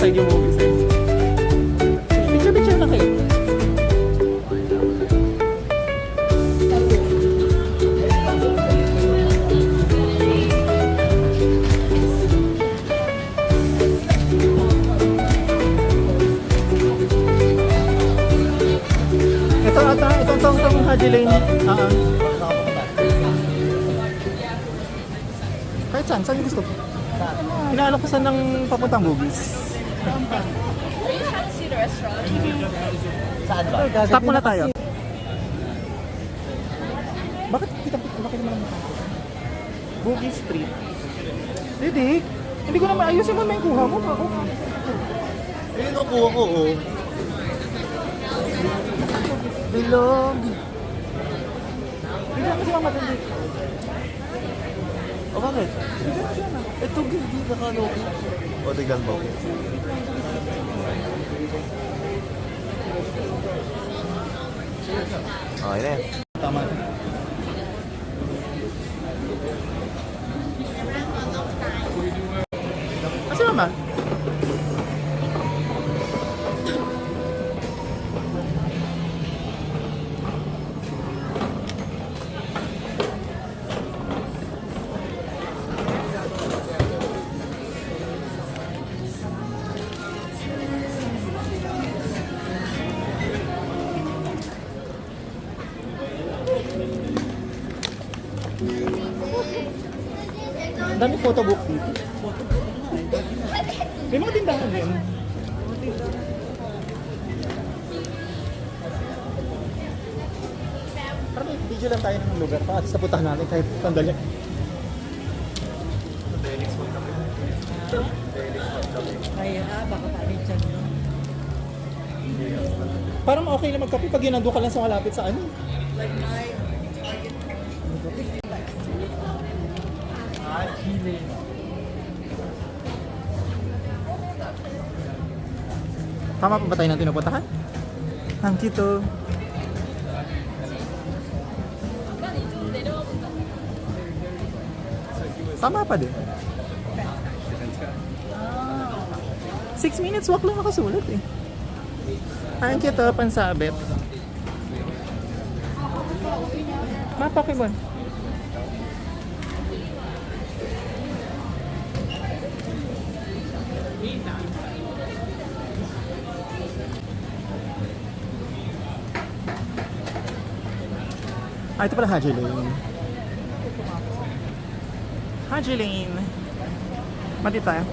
side yung movies eh. Picture na kayo. Itong Haji Lane. Kahit saan yung gusto? Inaalok ko saan ng papuntang Bugis. Are you trying to see the restaurant? Saan ba? Stop muna tayo. Bakit kita bakit naman naman? Bugis Street. Hindi ko naman ayusin mo yung kuha mo. Ayun ang kuha ko, oh. Bilog. Bigla kasi mamatindi. O bakit? Ito, hindi nakaloki. O, tignan mo. Okay na yan. Tama. Kasi mama? Dami photobook dito. May mga tindahan din. Parang video lang tayo ng lugar pa at sa putahan natin kahit sandali. Baka palit dyan. Parang okay lang magkape pag ginando ka lang sa malapit sa ano. Like my... Tama pa ba tayo ng tinupuntahan? Ang kito. Tama pa din. 6 minutes walk lang nakasulat eh. Ang kito, pansabit. Mapakibon. Ito pala Haji Lane. Haji Lane. Mati tayo.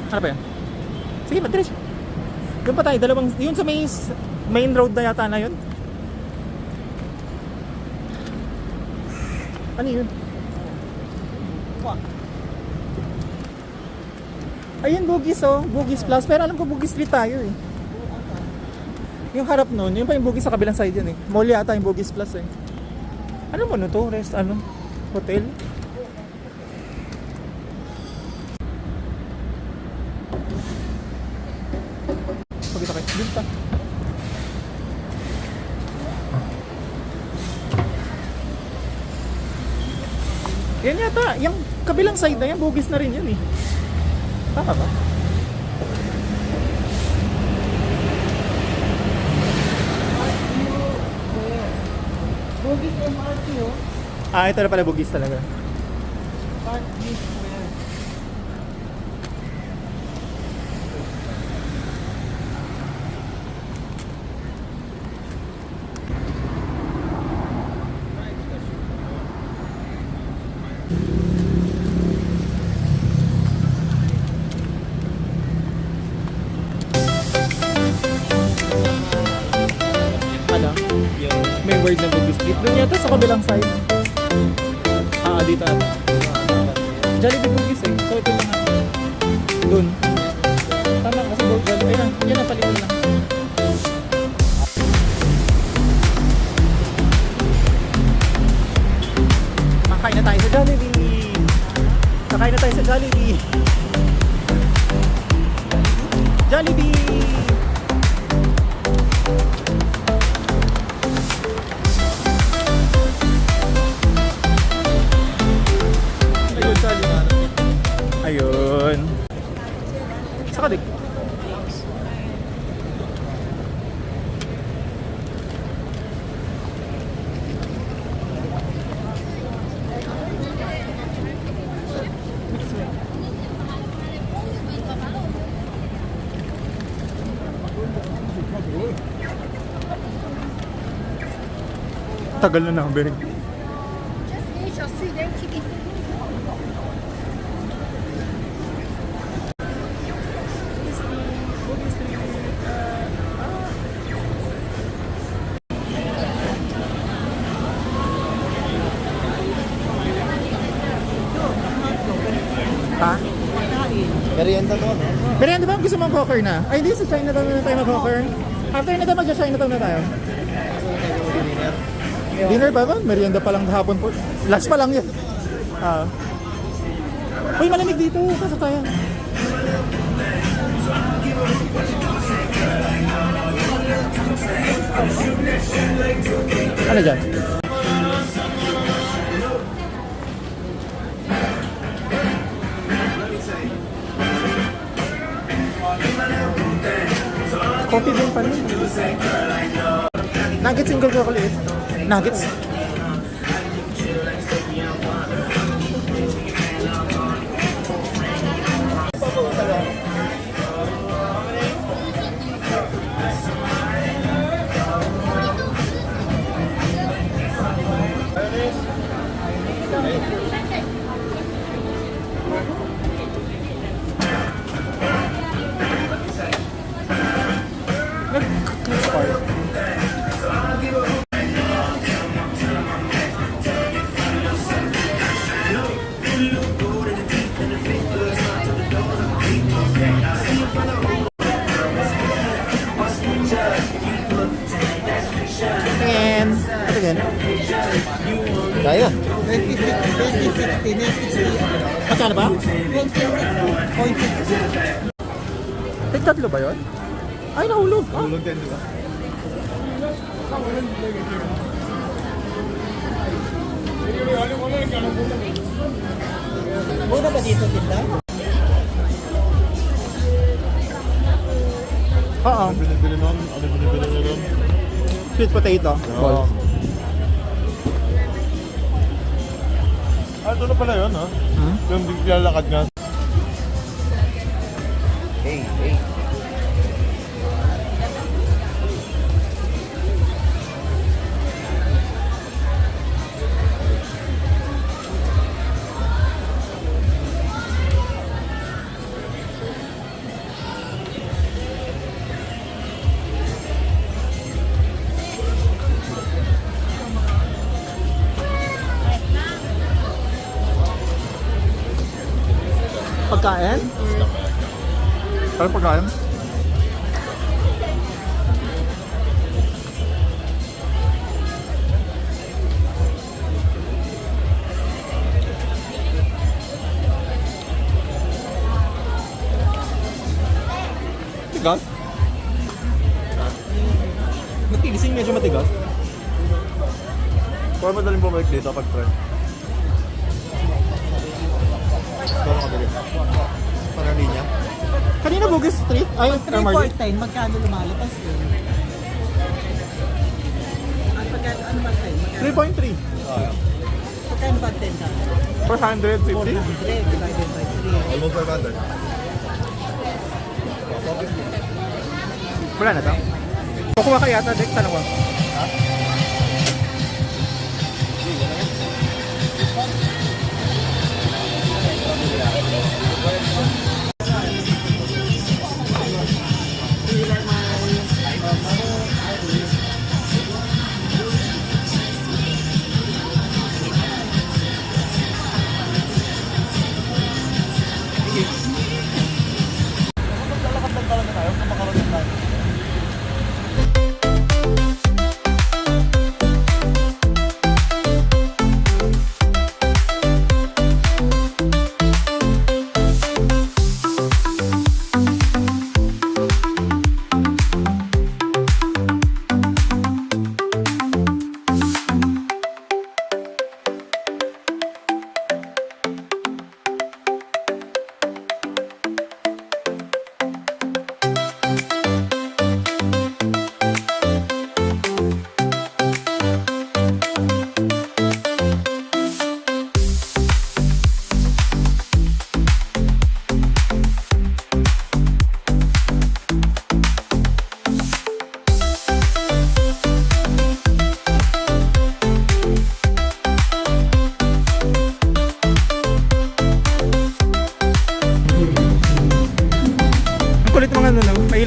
Ano ba yan? Sige, matiris. Doon pa tayo, dalawang, yun sa may main road na yata na yun. Ano yun? Ayun, Bugis oh, Bugis Plus. Pero alam ko Bugis Street tayo eh. Yung harap nun, yun pa yung Bugis sa kabilang side yun eh. Mall yata yung Bugis Plus eh. Ano mo no to? Rest, ano? Hotel? Pagkita kayo, dun pa. Yan yata, yung kabilang side na yan, Bugis na rin yan eh. Tama ba? Bugis MRT, oh. Ah, ito na pala Bugis talaga. Park East Square. word na Bugis Street. Doon yata sa kabilang side. Dito ata. Jollibee Bugis eh. So ito na nga. Doon. Tama kasi Jollibee. Ayan, yan ang palitan lang. Makain na tayo sa Jollibee. Kakain na tayo sa Jollibee. Jollibee! Ayun. Saka dik. Tagal na number. Ha? Merienda to, no? Merienda ba? Gusto mong cocker na? Ay, hindi. Sa Chinatown na tayo mag-cocker. After na tayo mag-Chinatown na tayo. Dinner pa ba? Merienda pa lang hapon po. Lunch pa lang yun. Uy, malamig dito. Pasok tayo. Ano dyan? Coffee din pa rin. Nuggets single chocolate. Nuggets. And ito din. Kaya. 2060. Magkano ba? 2060. Tig tatlo ba yun? Ay, nahulog. Tulog din, di ba? Muna ba dito tinda? Oo. Binibili nun? Ano binibili nyo nun? Sweet potato. Oo. Ito na pala yun, ha? Hmm? Yung lalakad nga. Hey, hey. Pagkain? Ano pagkain? Matigas? Matigising medyo matigas. Kung madaling bumalik dito pag try. Parang madaling. Parang linya. Kanina Bugis Street? Ay, Marley. 3.10, magkano lumalabas yun? At pagkano, ano ba tayo? 3.3. Magkano ba 10 ka? 450? 400 divided by 3. Almost 500. Wala na to? Kukuha ka yata, Dek. Tanong ko.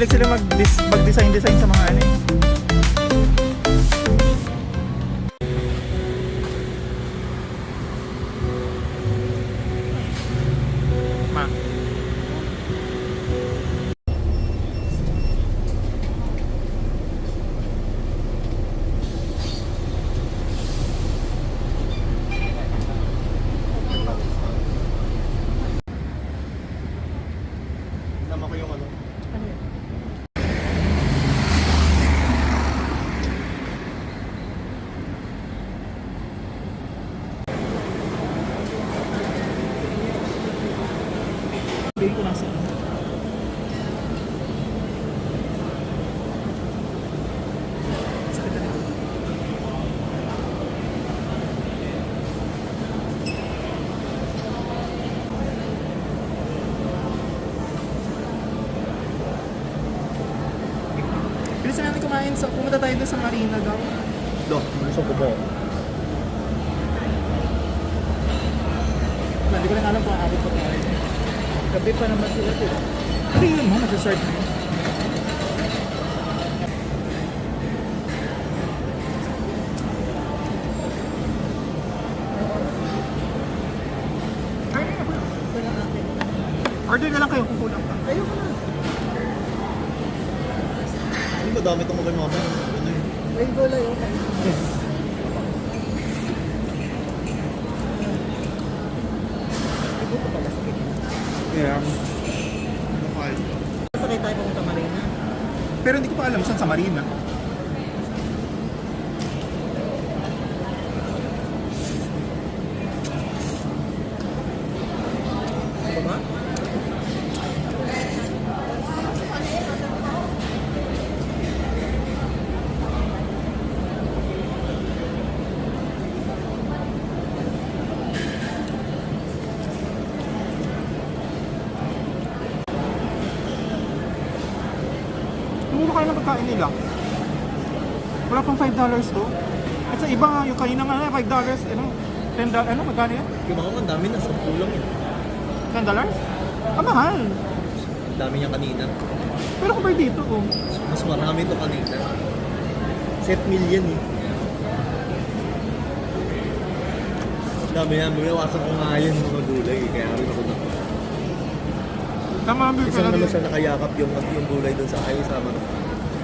mahilig sila mag-design sa mga ano eh. Ma. Tama ko yung ano. Bigyan ko nasa. Sakit na. Bilisan natin kumain sa pumunta tayo doon sa Marina daw. Do, gusto ko po. Hindi ko lang alam kung aabot pa tayo. Gabi pa naman sila dito. Ano yun mo? Nag-start na yun. Order na lang kayo kung kulang pa. Ayoko na. Hindi ba dami itong kay mama? Ano yun? May gulay oh. Ito pala sakit. Yeah. Lokal. Sakit tayo pumunta Marina. Pero hindi ko pa alam saan sa Marina. Sa baba? Tumuro kayo ng pagkain nila. Wala pang $5 to. At sa iba, yung kanina nga $5, ano, $10, ano, magkano yan? Yung mga ang dami na, 10 lang yun. $10? Ah, mahal. Ang dami niya kanina. Pero kung dito, oh. Mas marami to kanina. Set meal yan eh. Ang dami yan, bumiwasan ko nga yun mga gulay eh. Kaya rin ako na. Tama ang Isa pila naman dito. siya nakayakap yung gulay doon sa ayaw sama na.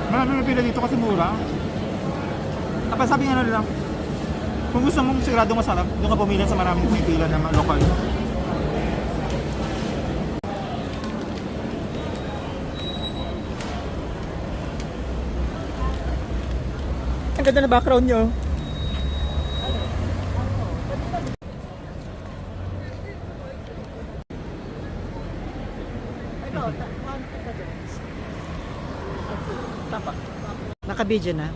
Marami ang pila dito kasi mura. Tapos sabi nga nila, kung gusto mong siguradong masarap, doon ka pumili sa maraming pumipila na lokal. Ang ganda na background nyo. Ito, tapa. Naka-video na.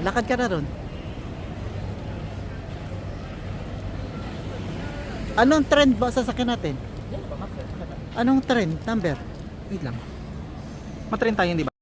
Lakad ka na ron. Anong trend ba sasakyan natin? Anong trend? Number? Wait lang. Matrain tayo, di ba?